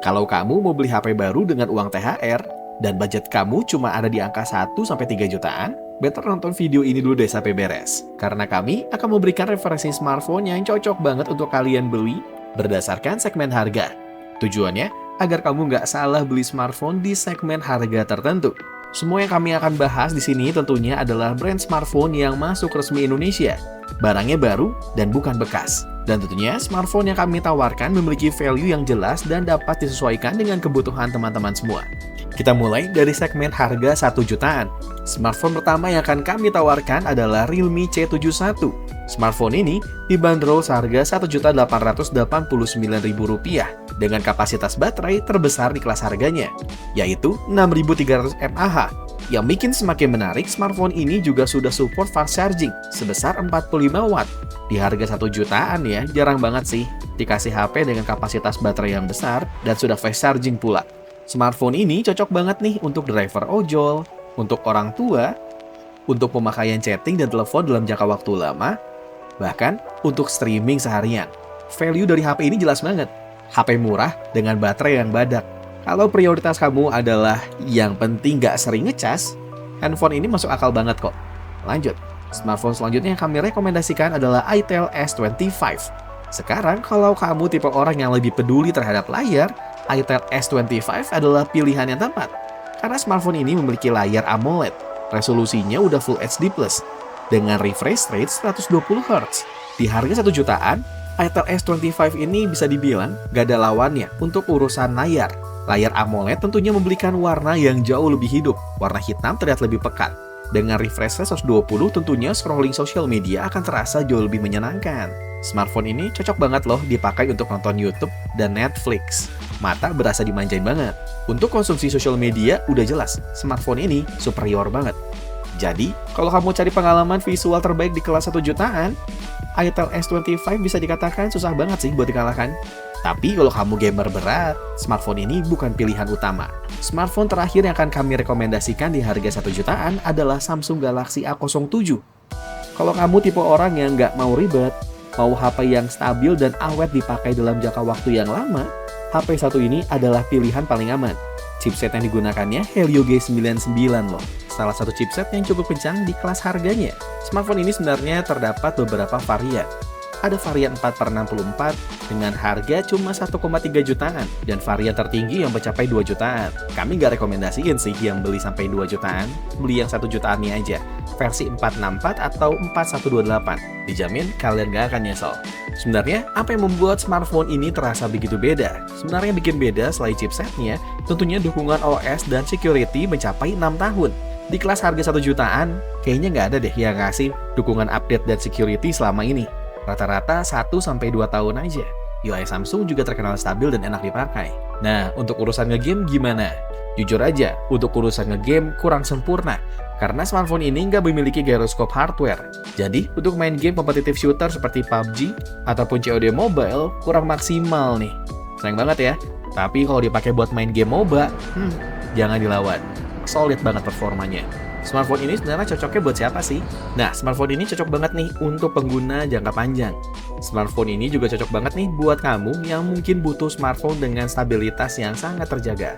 Kalau kamu mau beli HP baru dengan uang THR, dan budget kamu cuma ada di angka 1-3 jutaan, better nonton video ini dulu deh sampai beres. Karena kami akan memberikan referensi smartphone yang cocok banget untuk kalian beli berdasarkan segmen harga. Tujuannya, agar kamu nggak salah beli smartphone di segmen harga tertentu. Semua yang kami akan bahas di sini tentunya adalah brand smartphone yang masuk resmi Indonesia. Barangnya baru dan bukan bekas. Dan tentunya smartphone yang kami tawarkan memiliki value yang jelas dan dapat disesuaikan dengan kebutuhan teman-teman semua. Kita mulai dari segmen harga 1 jutaan. Smartphone pertama yang akan kami tawarkan adalah Realme C71. Smartphone ini dibanderol seharga Rp1.889.000 dengan kapasitas baterai terbesar di kelas harganya, yaitu 6300 mAh. Yang bikin semakin menarik, smartphone ini juga sudah support fast charging sebesar 45 watt. Di harga 1 jutaan ya, jarang banget sih dikasih HP dengan kapasitas baterai yang besar dan sudah fast charging pula. Smartphone ini cocok banget nih untuk driver ojol, untuk orang tua, untuk pemakaian chatting dan telepon dalam jangka waktu lama, bahkan untuk streaming seharian. Value dari HP ini jelas banget. HP murah dengan baterai yang badak. Kalau prioritas kamu adalah yang penting nggak sering ngecas, handphone ini masuk akal banget kok. Lanjut, smartphone selanjutnya yang kami rekomendasikan adalah Itel S25. Sekarang kalau kamu tipe orang yang lebih peduli terhadap layar, Itel S25 adalah pilihan yang tepat. Karena smartphone ini memiliki layar AMOLED, resolusinya udah Full HD+, dengan refresh rate 120Hz. Di harga 1 jutaan, Itel S25 ini bisa dibilang gak ada lawannya untuk urusan layar. Layar AMOLED tentunya memberikan warna yang jauh lebih hidup, warna hitam terlihat lebih pekat. Dengan refresh rate 120, tentunya scrolling sosial media akan terasa jauh lebih menyenangkan. Smartphone ini cocok banget loh dipakai untuk nonton YouTube dan Netflix. Mata berasa dimanjain banget. Untuk konsumsi sosial media udah jelas, smartphone ini superior banget. Jadi, kalau kamu cari pengalaman visual terbaik di kelas 1 jutaan, Itel S25 bisa dikatakan susah banget sih buat dikalahkan. Tapi kalau kamu gamer berat, smartphone ini bukan pilihan utama. Smartphone terakhir yang akan kami rekomendasikan di harga 1 jutaan adalah Samsung Galaxy A07. Kalau kamu tipe orang yang nggak mau ribet, mau HP yang stabil dan awet dipakai dalam jangka waktu yang lama, HP satu ini adalah pilihan paling aman. Chipset yang digunakannya Helio G99 loh. Salah satu chipset yang cukup kencang di kelas harganya. Smartphone ini sebenarnya terdapat beberapa varian. Ada varian 4x64 dengan harga cuma 1,3 jutaan dan varian tertinggi yang mencapai 2 jutaan. Kami nggak rekomendasiin sih yang beli sampai 2 jutaan, beli yang 1 jutaannya aja. Versi 464 atau 4128. Dijamin kalian nggak akan nyesel. Sebenarnya, apa yang membuat smartphone ini terasa begitu beda? Sebenarnya yang bikin beda selain chipsetnya, tentunya dukungan OS dan security mencapai 6 tahun. Di kelas harga 1 jutaan, kayaknya nggak ada deh yang ngasih dukungan update dan security selama ini. Rata-rata 1-2 tahun aja. UI Samsung juga terkenal stabil dan enak dipakai. Nah, untuk urusan ngegame gimana? Jujur aja, untuk urusan ngegame kurang sempurna. Karena smartphone ini nggak memiliki gyroscope hardware. Jadi, untuk main game kompetitif shooter seperti PUBG ataupun COD Mobile kurang maksimal nih. Sayang banget ya. Tapi kalau dipakai buat main game MOBA, jangan dilawan. Solid banget performanya. Smartphone ini sebenarnya cocoknya buat siapa sih? Nah, smartphone ini cocok banget nih untuk pengguna jangka panjang. Smartphone ini juga cocok banget nih buat kamu yang mungkin butuh smartphone dengan stabilitas yang sangat terjaga.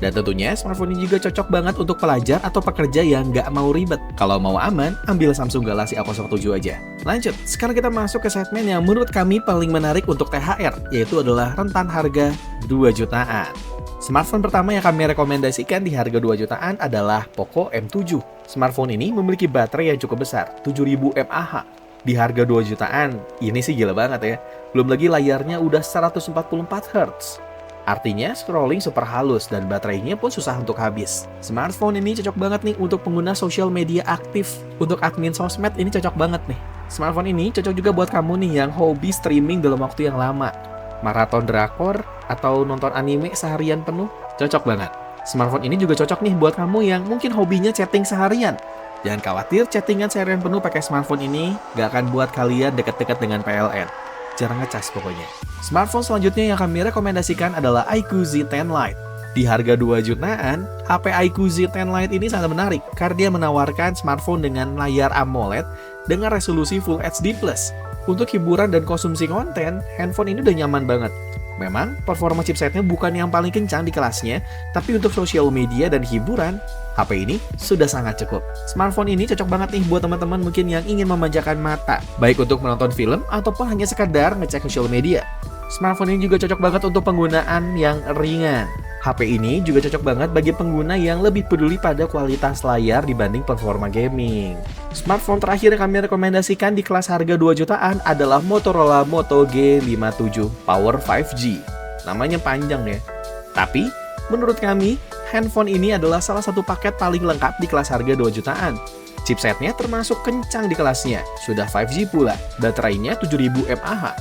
Dan tentunya smartphone ini juga cocok banget untuk pelajar atau pekerja yang nggak mau ribet. Kalau mau aman, ambil Samsung Galaxy A07 aja. Lanjut, sekarang kita masuk ke segmen yang menurut kami paling menarik untuk THR, yaitu adalah rentan harga 2 jutaan. Smartphone pertama yang kami rekomendasikan di harga 2 jutaan adalah Poco M7. Smartphone ini memiliki baterai yang cukup besar, 7000 mAh. Di harga 2 jutaan, ini sih gila banget ya. Belum lagi layarnya udah 144Hz. Artinya scrolling super halus dan baterainya pun susah untuk habis. Smartphone ini cocok banget nih untuk pengguna sosial media aktif. Untuk admin sosmed ini cocok banget nih. Smartphone ini cocok juga buat kamu nih yang hobi streaming dalam waktu yang lama. Maraton drakor atau nonton anime seharian penuh, cocok banget. Smartphone ini juga cocok nih buat kamu yang mungkin hobinya chatting seharian. Jangan khawatir, chattingan seharian penuh pakai smartphone ini gak akan buat kalian deket-deket dengan PLN. Jarang ngecas pokoknya. Smartphone selanjutnya yang kami rekomendasikan adalah iQOO Z10 Lite. Di harga 2 jutaan, HP iQOO Z10 Lite ini sangat menarik karena dia menawarkan smartphone dengan layar AMOLED dengan resolusi Full HD+. Untuk hiburan dan konsumsi konten, handphone ini udah nyaman banget. Memang, performa chipsetnya bukan yang paling kencang di kelasnya, tapi untuk sosial media dan hiburan, HP ini sudah sangat cukup. Smartphone ini cocok banget nih buat teman-teman mungkin yang ingin memanjakan mata, baik untuk menonton film ataupun hanya sekedar ngecek sosial media. Smartphone ini juga cocok banget untuk penggunaan yang ringan. HP ini juga cocok banget bagi pengguna yang lebih peduli pada kualitas layar dibanding performa gaming. Smartphone terakhir yang kami rekomendasikan di kelas harga 2 jutaan adalah Motorola Moto G57 Power 5G. Namanya panjang ya. Tapi, menurut kami, handphone ini adalah salah satu paket paling lengkap di kelas harga 2 jutaan. Chipsetnya termasuk kencang di kelasnya, sudah 5G pula, baterainya 7000 mAh.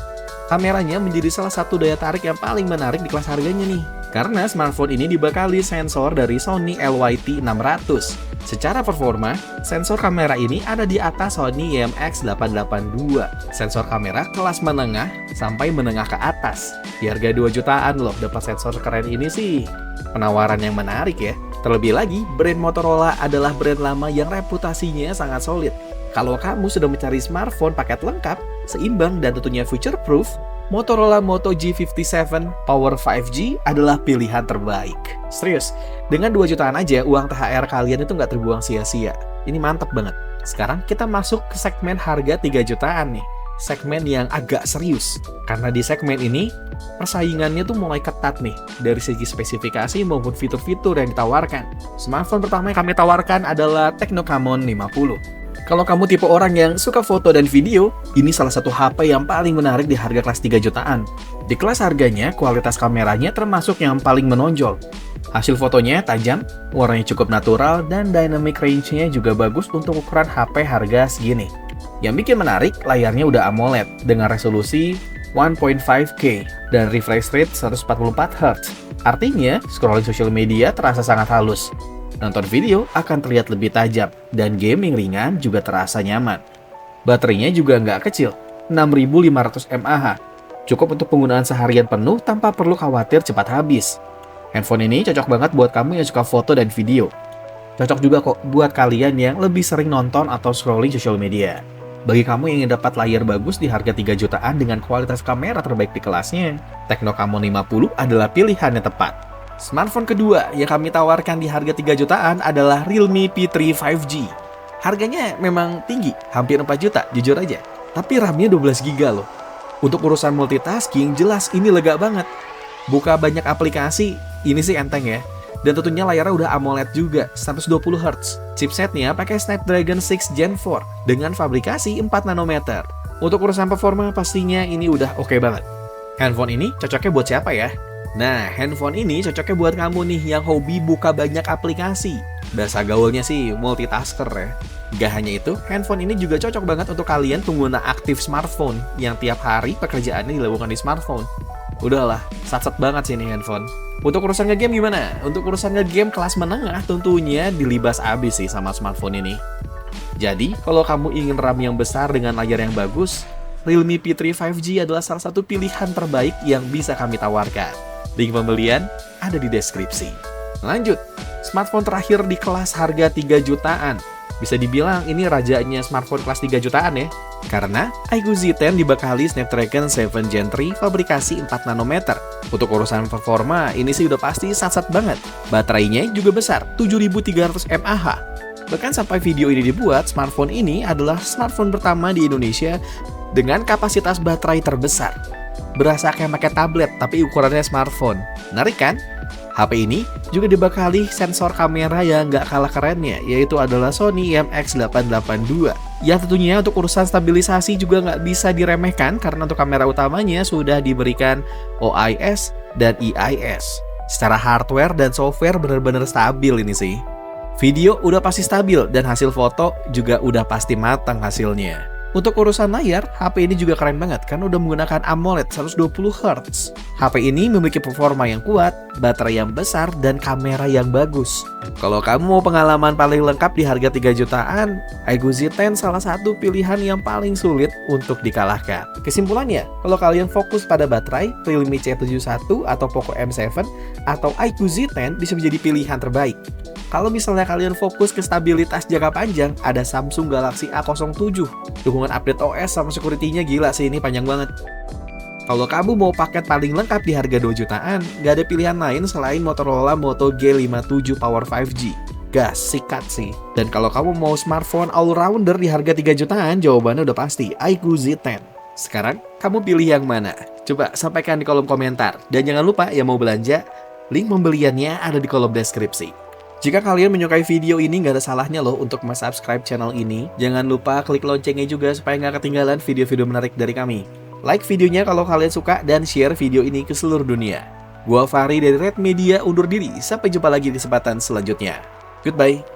Kameranya menjadi salah satu daya tarik yang paling menarik di kelas harganya nih. Karena smartphone ini dibekali sensor dari Sony LYT600. Secara performa, sensor kamera ini ada di atas Sony IMX882. Sensor kamera kelas menengah sampai menengah ke atas. Di harga 2 jutaan loh dapat sensor keren ini sih. Penawaran yang menarik ya. Terlebih lagi, brand Motorola adalah brand lama yang reputasinya sangat solid. Kalau kamu sudah mencari smartphone paket lengkap, seimbang dan tentunya future proof, Motorola Moto G57 Power 5G adalah pilihan terbaik. Serius, dengan 2 jutaan aja uang THR kalian itu nggak terbuang sia-sia. Ini mantep banget. Sekarang kita masuk ke segmen harga 3 jutaan nih. Segmen yang agak serius. Karena di segmen ini, persaingannya tuh mulai ketat nih. Dari segi spesifikasi maupun fitur-fitur yang ditawarkan. Smartphone pertama yang kami tawarkan adalah Tecno Camon 50. Kalau kamu tipe orang yang suka foto dan video, ini salah satu HP yang paling menarik di harga kelas 3 jutaan. Di kelas harganya, kualitas kameranya termasuk yang paling menonjol. Hasil fotonya tajam, warnanya cukup natural, dan dynamic range-nya juga bagus untuk ukuran HP harga segini. Yang bikin menarik, layarnya udah AMOLED dengan resolusi 1.5K dan refresh rate 144Hz. Artinya, scrolling sosial media terasa sangat halus. Nonton video akan terlihat lebih tajam, dan gaming ringan juga terasa nyaman. Baterainya juga nggak kecil, 6500 mAh. Cukup untuk penggunaan seharian penuh tanpa perlu khawatir cepat habis. Handphone ini cocok banget buat kamu yang suka foto dan video. Cocok juga kok buat kalian yang lebih sering nonton atau scrolling sosial media. Bagi kamu yang ingin dapat layar bagus di harga 3 jutaan dengan kualitas kamera terbaik di kelasnya, Tecno Camon 50 adalah pilihan yang tepat. Smartphone kedua yang kami tawarkan di harga 3 jutaan adalah Realme P3 5G. Harganya memang tinggi, hampir 4 juta, jujur aja. Tapi RAM-nya 12 GB loh. Untuk urusan multitasking, jelas ini lega banget. Buka banyak aplikasi, ini sih enteng ya. Dan tentunya layarnya udah AMOLED juga, 120Hz. Chipsetnya pakai Snapdragon 6 Gen 4 dengan fabrikasi 4 nanometer. Untuk urusan performa pastinya ini udah oke banget. Handphone ini cocoknya buat siapa ya? Nah, handphone ini cocoknya buat kamu nih yang hobi buka banyak aplikasi. Bahasa gaulnya sih multitasker ya. Gak hanya itu, handphone ini juga cocok banget untuk kalian pengguna aktif smartphone yang tiap hari pekerjaannya dilakukan di smartphone. Udahlah, sat-sat banget sih ini handphone. Untuk urusan nge-game gimana? Untuk urusan nge-game kelas menengah tentunya dilibas abis sih sama smartphone ini. Jadi, kalau kamu ingin RAM yang besar dengan layar yang bagus, Realme P3 5G adalah salah satu pilihan terbaik yang bisa kami tawarkan. Link pembelian ada di deskripsi. Lanjut, smartphone terakhir di kelas harga 3 jutaan. Bisa dibilang ini rajanya smartphone kelas 3 jutaan ya. Karena iQOO Z10 dibekali Snapdragon 7 Gen 3 fabrikasi 4 nanometer. Untuk urusan performa, ini sih udah pasti sat-sat banget. Baterainya juga besar, 7300 mAh. Bahkan sampai video ini dibuat, smartphone ini adalah smartphone pertama di Indonesia dengan kapasitas baterai terbesar. Berasa kayak pakai tablet, tapi ukurannya smartphone. Menarik kan? HP ini juga dibekali sensor kamera yang nggak kalah kerennya, yaitu adalah Sony IMX882. Yang tentunya untuk urusan stabilisasi juga nggak bisa diremehkan, karena untuk kamera utamanya sudah diberikan OIS dan EIS. Secara hardware dan software benar-benar stabil ini sih. Video udah pasti stabil, dan hasil foto juga udah pasti matang hasilnya. Untuk urusan layar, HP ini juga keren banget karena udah menggunakan AMOLED 120Hz. HP ini memiliki performa yang kuat, baterai yang besar, dan kamera yang bagus. Kalau kamu mau pengalaman paling lengkap di harga 3 jutaan, iQOO Z10 salah satu pilihan yang paling sulit untuk dikalahkan. Kesimpulannya, kalau kalian fokus pada baterai, Realme C71 atau Poco M7 atau iQOO Z10 bisa menjadi pilihan terbaik. Kalau misalnya kalian fokus ke stabilitas jangka panjang, ada Samsung Galaxy A07. Dukungan update OS sama security-nya gila sih, ini panjang banget. Kalau kamu mau paket paling lengkap di harga 2 jutaan, nggak ada pilihan lain selain Motorola Moto G57 Power 5G. Gas, sikat sih. Dan kalau kamu mau smartphone all-rounder di harga 3 jutaan, jawabannya udah pasti, iQOO Z10. Sekarang, kamu pilih yang mana? Coba sampaikan di kolom komentar. Dan jangan lupa yang mau belanja, link pembeliannya ada di kolom deskripsi. Jika kalian menyukai video ini, nggak ada salahnya loh untuk subscribe channel ini. Jangan lupa klik loncengnya juga supaya nggak ketinggalan video-video menarik dari kami. Like videonya kalau kalian suka dan share video ini ke seluruh dunia. Gua Fahri dari Red Media undur diri. Sampai jumpa lagi di kesempatan selanjutnya. Goodbye.